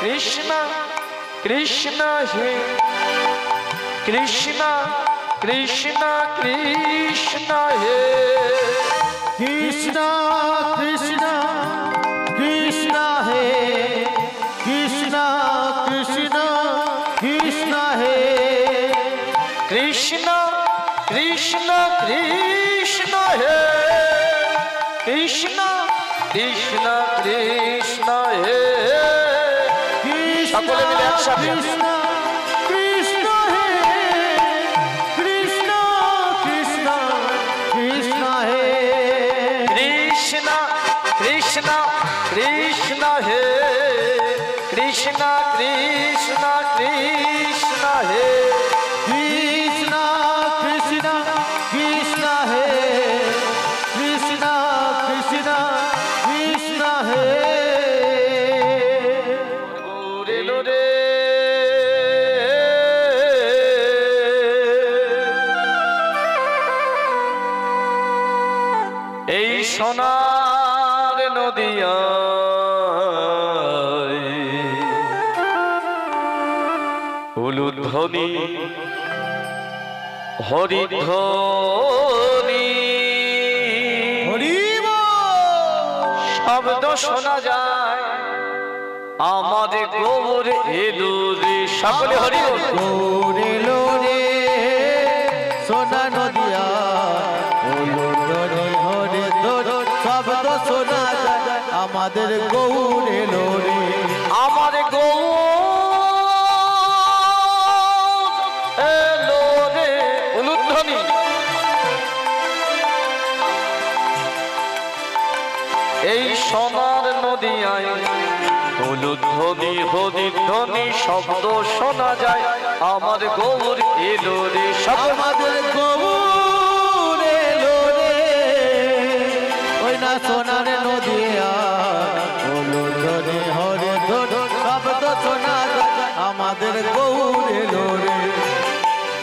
কৃষ্ণ কৃষ্ণ হে কৃষ্ণ কৃষ্ণ কৃষ্ণ হে কৃষ্ণ কৃষ্ণ কৃষ্ণ হে কৃষ্ণ কৃষ্ণ কৃষ্ণ হে কৃষ্ণ কৃষ্ণ কৃষ্ণ হে কৃষ্ণ কৃষ্ণ কৃষ্ণ হে সকলে মিলে একসাথে কৃষ্ণ কৃষ্ণ হে কৃষ্ণ কৃষ্ণ কৃষ্ণ হে কৃষ্ণ কৃষ্ণ কৃষ্ণ হে কৃষ্ণ কৃষ্ণ কৃষ্ণ হে কৃষ্ণ কৃষ্ণ কৃষ্ণ হে কৃষ্ণ কৃষ্ণ কৃষ্ণ হে গৌরে লোরে এই সোনার নদিয়ায় উলুধ্বনি হরিধ্বনি হরি শব্দ শোনা যায় আমাদের গৌর এলো রে সকলে হরি বল গৌরে লোরে সোনা নদিয়া ওলো ধরে হরে ধরে শব্দ শোনা যায় আমাদের গৌরে লোরে আমার গৌর এলো রে উলুধ্বনি এই সোনার নদিয়ায় উলুধ্বনি হরিধ্বনি শব্দ শোনা যায় আমার গৌর এলো রে আমাদের গৌরে লোরে ওই না সোনার নদিয়া ওলো ধরে হরে ধরে শব্দ শোনা যায় আমাদের গৌরে লোরে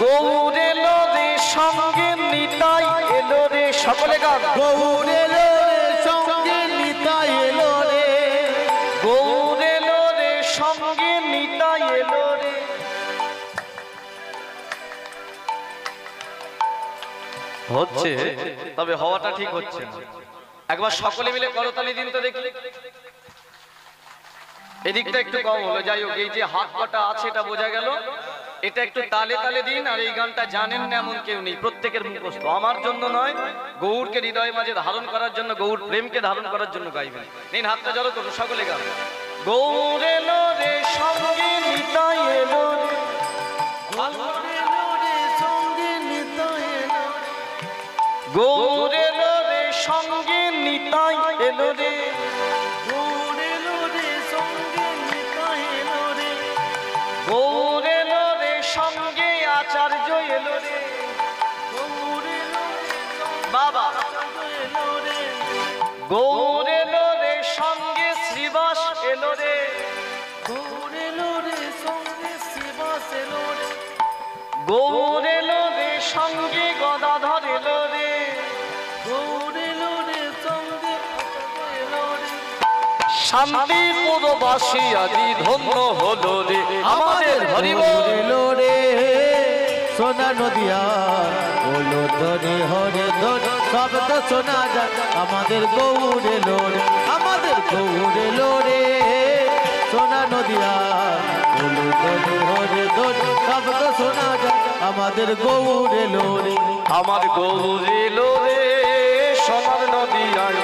গৌর এলো রে সঙ্গে নিতাই এলো রে সকলে গান গৌরে লোরে সঙ্গে নিতাই এলো রে গৌর এলো রে সঙ্গে নিতাই এলো রে হচ্ছে তবে হওয়াটা ঠিক হচ্ছে না একবার সকলে মিলে করতালি দিন তো দেখি এদিকটা একটু কম হলো যাই হোক এই যে হাত কটা আছে এটা বোঝা গেল এটা একটু তালে তালে দিন আর এই গানটা জানেন না এমন কেউ নেই প্রত্যেকের মুখস্থ আমার জন্য নয় গৌরকে হৃদয় মাঝে ধারণ করার জন্য গৌর প্রেমকে ধারণ করার জন্য গাইবেন নিন হাতটা জড়ো করুন সকলে গান গৌর এলো রে সঙ্গে নিতাই এলো রে গৌর এলো রে সঙ্গে নিতাই এলো রে গৌর এলো রে সঙ্গে আচার্য এলো রে বাবা গৌর এলো রে সঙ্গে শ্রীবাস এলো রে গৌর এলো রে সঙ্গে গদাধর এলো রে শান্তিপুরবাসী আদি ধন্য হলো রে আমাদের হরিবল লোরে সোনা নদিয়া ওলো ধরে হরে ধরে শব্দ শোনা যায় আমাদের গৌরে লোরে আমাদের গৌরে লোরে সোনা নদিয়া ওলো ধরে হরে ধরে শব্দ শোনা যায় আমাদের গৌরে লোরে আমার গৌর এলো রে সোনার নদিয়ায়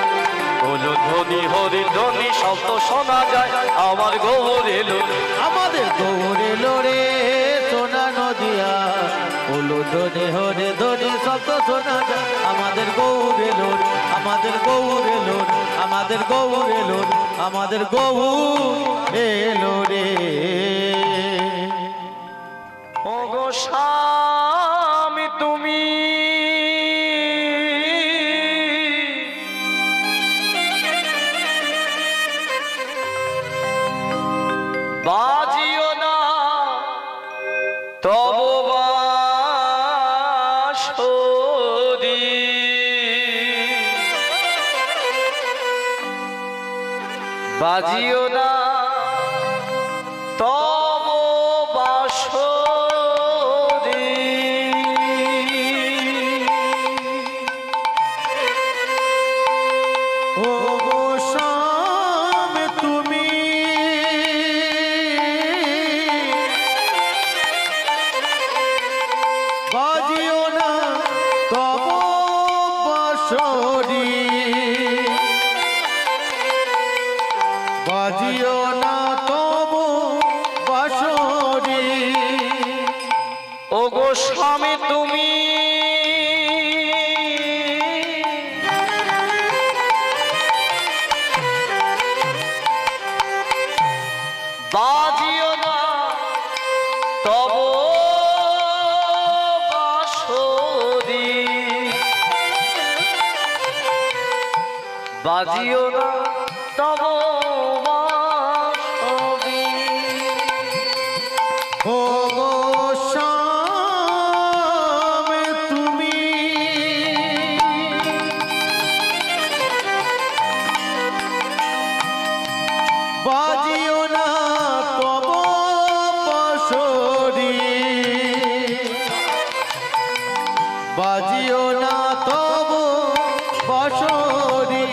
হলো ধ্বনি হরি ধ্বনি শব্দ শোনা যায় আমার গৌর এলো আমাদের গৌরে লোরে সোনা নদিয়া ওলো ধরে হরে ধরে শব্দ শোনা যায় আমাদের গৌরে লোরে আমাদের গৌরে লোরে আমাদের গৌরে লোরে আমাদের গৌর এলো রে ও গো স্বামী তুমি বাজিও না তব বাঁশরি বাজিও না বাঁশরি বাজিও না তবু বাঁশরি ও গো স্বামী তুমি বাজিও না তব বাঁশরি বাজিও না তব বাঁশরি ও গো স্বামী তুমি বাজিও না তব বাঁশরি বাজিও না তব বাঁশরি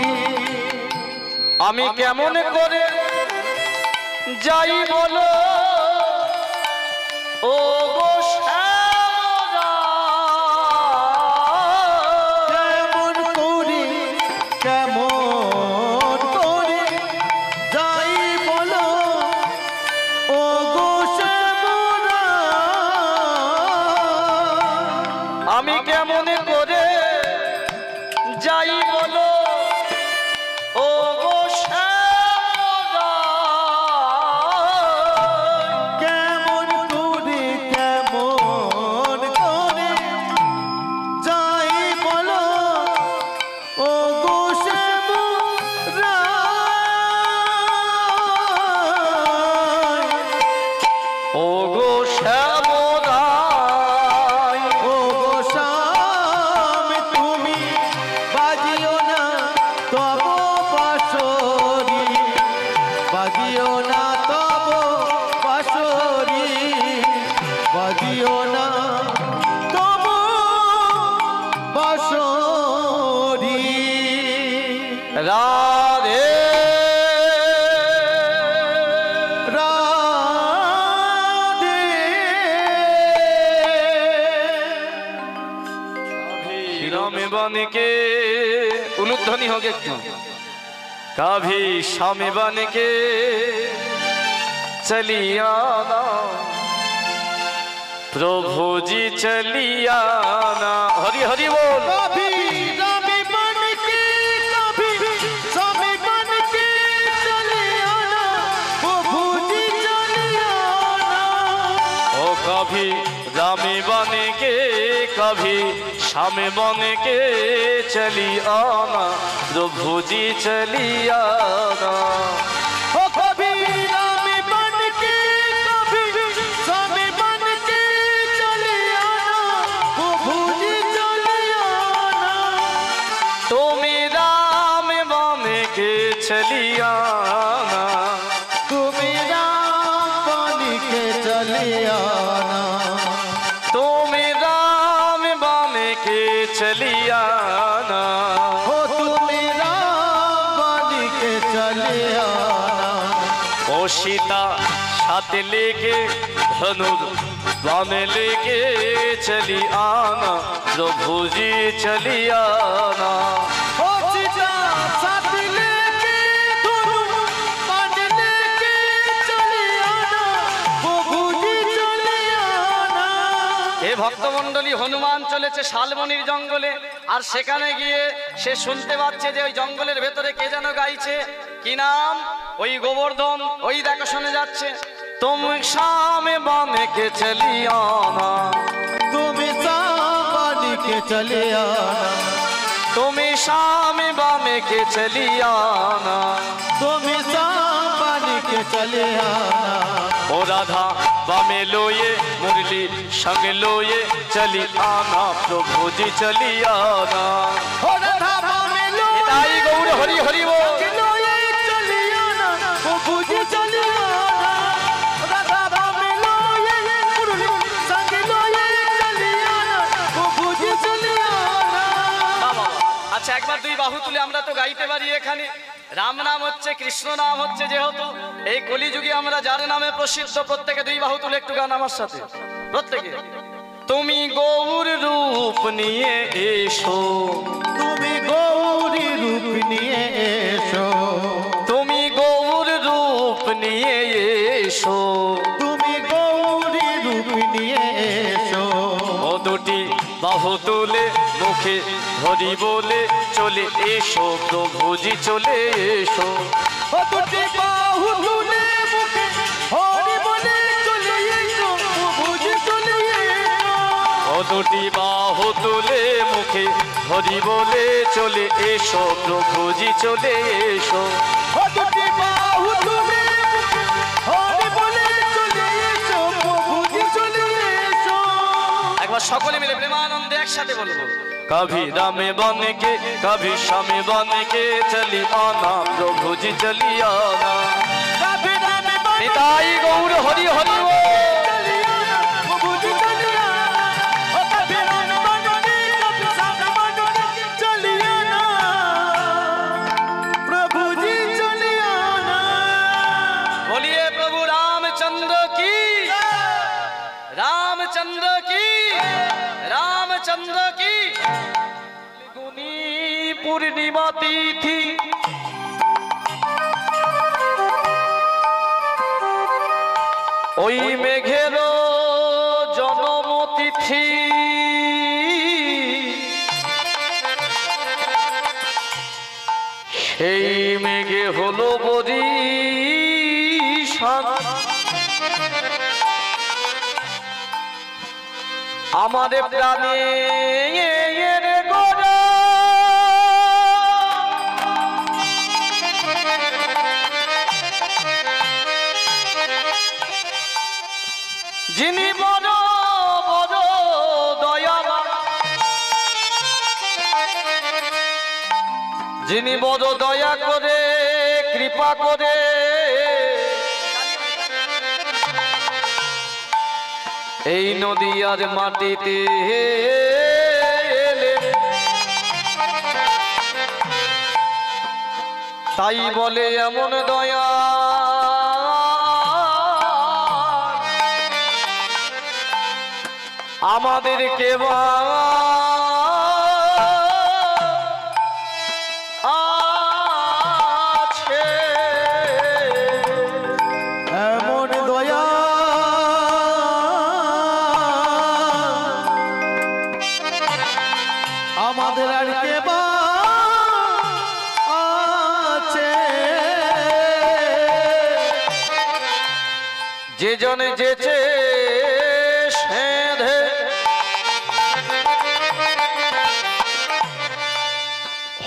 আমি কেমন করে যাই বলো ও গো শ্যামরা কেমন করে যাই বলো ও গো শ্যামরা আমি কেমন করে যাই বলো ও গো শ্যামরা কেমন করে যাই বলো ও গো শ্যামরা ও গো শ্যামরা ও গো স্বামী তুমি বাজিও না তব বাঁশরি বাজিও না তব বাঁশরি বাজিও না তব বাঁশরি রাধে রাধে রাম बन के उलुध्वनि हो गया क्यों कभी शाम बन के चली आना प्रभु जी चली आना हरि हरि बोल कभी रामी बन के कभी स्वामी बन के चले आना प्रभु जी चले आना ओ कभी रामी बन के कभी शाम बन के चली आना प्रभु जी चली आना ओ कभी रामी बन के कभी स्वामी बन के चले आना प्रभु जी चले आना तुम राम बन के चली आना तुम राम बन के चले आना तुम राम बन के चली आना हो तुम राम बन के चले आना ओ सीता साथ लेके धनुर बाण लेके चली आना प्रभु जी चली आना ओ सीता साथ लेके धनुर बाण लेके चले आना प्रभु जी चले आना এ ভক্তমণ্ডলী হনুমান চলেছে শালবনির জঙ্গলে আর সেখানে গিয়ে সে শুনতে পাচ্ছে যে ওই জঙ্গলের ভেতরে কে যেন গাইছে কি নাম ওই গোবর্ধন ওই দেখো শুনে যাচ্ছে তুমি সামনে বামে কে চলি আনা तुम राम बन के चले आना তুমি সামনে বামে কে চলি আনা तुम राम बन के चले आना ও রাধা বামে লোয়ে মুরলি সঙ্গে লোয়ে চলি আনা প্রভু জি চলি আনা हो राधा बामे लो তাই গৌর হরি হরি বল लोए चले आना प्रभु जी चले आना राधा बामे लोए मुरली संग लोए चले आना प्रभु जी चले आना বাবা, আচ্ছা একবার দুই বাহু তুলে আমরা তো গাইতে পারি এখানে রাম নাম হচ্ছে কৃষ্ণ নাম হচ্ছে যেহেতু এই কলিযুগে আমরা যার নামে প্রসিদ্ধ প্রত্যেকে দুই বাহু তুলে একটু গান আমার সাথে প্রত্যেকে তুমি গৌর রূপ নিয়ে এসো তুমি গো নিয়ে এসো, তুমি গৌর রূপ নিয়ে এসো, তুমি গৌরী রূপ নিয়ে এসো। ও দুটি বাহু তুলে মুখে হরি বলে চলে এসো প্রভুজি চলে এসো। ও দুটি বাহু তুলে মুখে হরি বলে চলে এসো প্রভুজি চলে এসো। ও দুটি বাহু তুলে মুখে হরি বলে চলে এসো প্রভুজি চলে এসো। ও দুটি বাহু তুলে মুখে হরি বলে চলে এসো প্রভুজি চলে এসো। একবার সকলে মিলে প্রেমানন্দে একসাথে বলবো, कभी रामे बन के कभी श्यामे बन के चली आना प्रभु जी चली आना। कभी रामे बन के निताई गौर हरि हरि बोल। चली आना प्रभु जी चली आना। ओ कभी रामे बन के कभी श्यामे बन के चली आना प्रभु जी चली आना। बोलिए प्रभु रामचंद्र की, रामचंद्र की, रामचंद्र की। गुनी पूर्णिमा तिथि ওই মেঘের জন্ম তিথি, সেই মেঘে হলো বরিশান। আমাদের প্রাণের গোরা যিনি বড় বড় দয়াবান, যিনি বড় দয়া করে কৃপা করে এই নদীয়ার মাটিতে এলেন, তাই বলে এমন দয়া আমাদেরকে আছে। এমন দয়া আমাদের আর কে বা আছে। যে জনে যেচে সেধে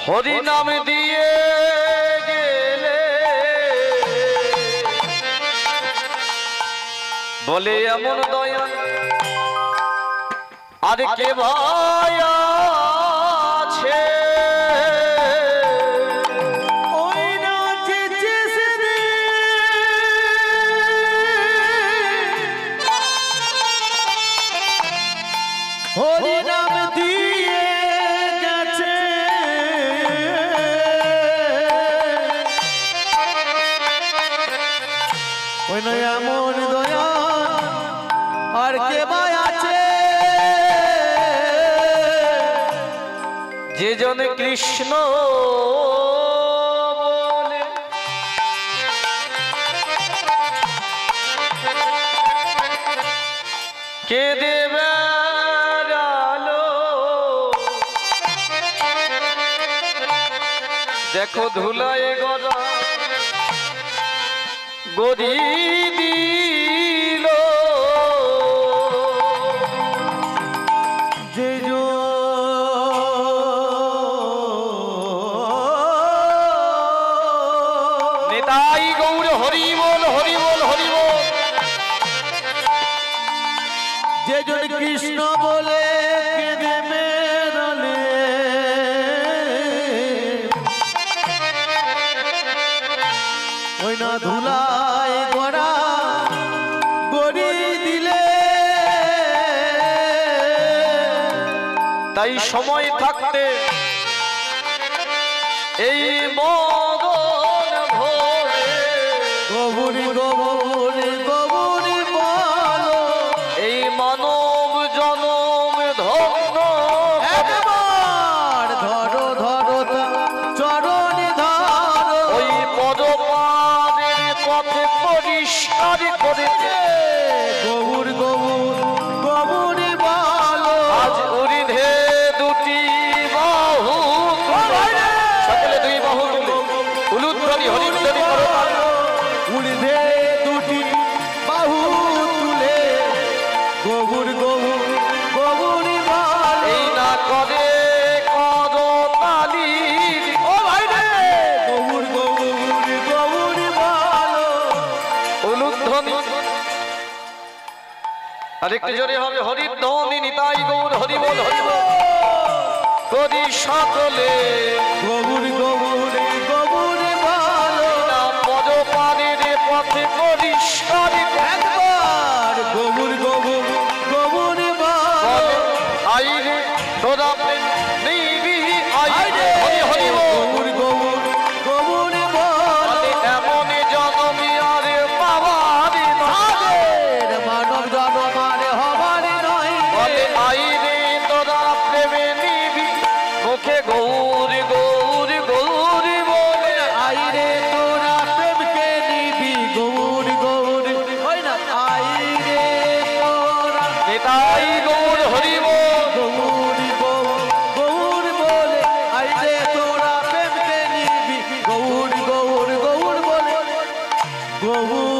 হরি নাম দিয়ে গেলে, বলে এমন দয়া আর কে ভাই আছে। ওই না যেচে সেধে হরি নাম দিয়ে গেছে। ওই না এমন দয়া আর কে বা আছে। যে জন কৃষ্ণ বলে কে দেবে আলো, দেখো ধুলায় গড়া গড়ি দিল। যে নেতাই গৌর হরি বল হরি বল হরি বল। যে জন কৃষ্ণ বলে কেঁদে বেরোলে, ওই না ধুলায় গড়া গড়ি দিলে। তাই সময় থাকতে এই মদন ভোরে গবুরি গবুরি গবুরি বলো, এই মানব জনম ধন্য একবার ধরো ধরো চরণ পরিষ্কারই করেছে। গৌর গৌর গৌরী বলো, আজ উরিধে দুটি বাহু তুলে, সকলে দুই বাহু তুলে উলুধ্বনি হরিধ্বনি করো। উর্ধে দুটি বাহু তুলে গৌর গৌর গৌরী বলো। এই না করে করতালি, ও ভাই রে, গৌর গৌর গৌরী বলো। উলুধ্বনি আরেকটু জোরে হবে, হরিধ্বনি নিতাই গৌর হরি বল হরি বল করি সকলে। গৌর গৌর গৌরী বলো। না পদপানের পথে পরিষ্কার একবার গৌর গৌর গৌরী বলো। আইরে তোরা নিবি আইরে হরি হরি বল। গৌর গৌর গৌরী বলো। এমন জনমি আরে পাওয়ারি আমাদের মানব জনমারে হবারে নয়। বলে আইরে তোরা প্রেমে নিবি মুখে গৌর গৌর গৌর বলে। আইরে তোরা প্রেমকে নিবি গৌর গৌর, হয় না? আইরে তোরা নিতাই গৌর হরি বল। গৌর গৌর গৌর বলে, আইরে তোরা প্রেমকে নিবি গৌর গৌর গৌর বলে। গৌর